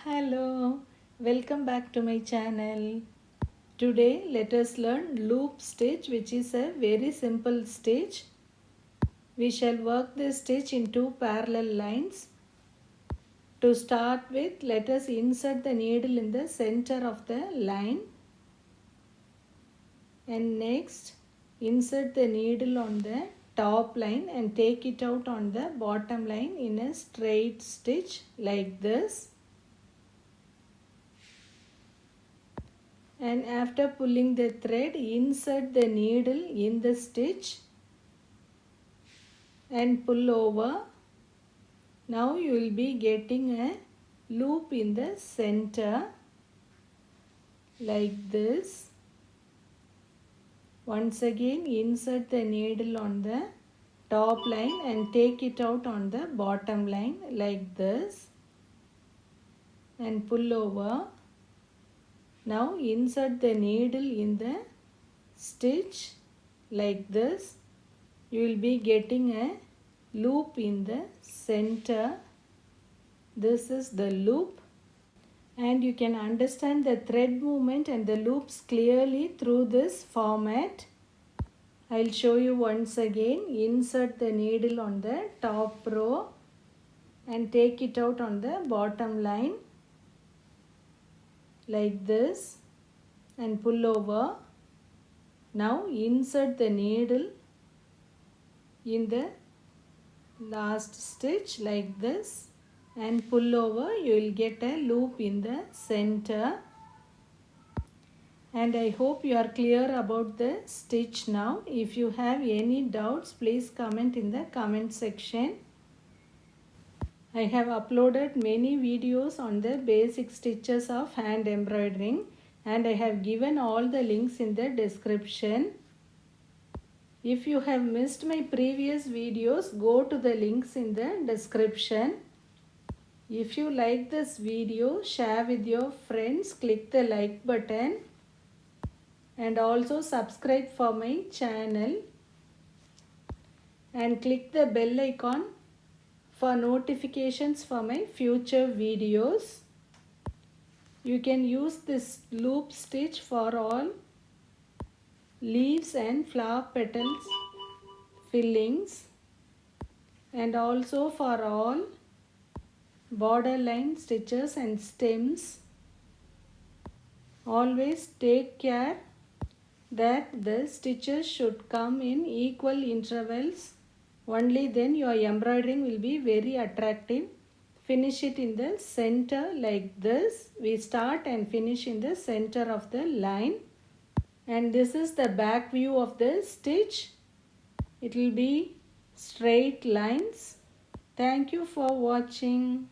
Hello, welcome back to my channel. Today let us learn loop stitch, which is a very simple stitch. We shall work this stitch in two parallel lines. To start with, let us insert the needle in the center of the line, and next insert the needle on the top line and take it out on the bottom line in a straight stitch like this. And after pulling the thread, insert the needle in the stitch and pull over. Now you will be getting a loop in the center like this. Once again, insert the needle on the top line and take it out on the bottom line like this and pull over. Now insert the needle in the stitch like this. You will be getting a loop in the center. This is the loop, and you can understand the thread movement and the loops clearly through this format. I'll show you once again. Insert the needle on the top row and take it out on the bottom line like this and pull over. Now insert the needle in the last stitch like this and pull over. You will get a loop in the center. And I hope you are clear about the stitch now. If you have any doubts, please comment in the comment section. I have uploaded many videos on the basic stitches of hand embroidering, and I have given all the links in the description. If you have missed my previous videos, go to the links in the description. If you like this video, share with your friends, click the like button and also subscribe for my channel and click the bell icon for notifications for my future videos. You can use this loop stitch for all leaves and flower petals fillings, and also for all borderline stitches and stems. Always take care that the stitches should come in equal intervals. Only then your embroidering will be very attractive. Finish it in the center like this. We start and finish in the center of the line. And this is the back view of the stitch. It will be straight lines. Thank you for watching.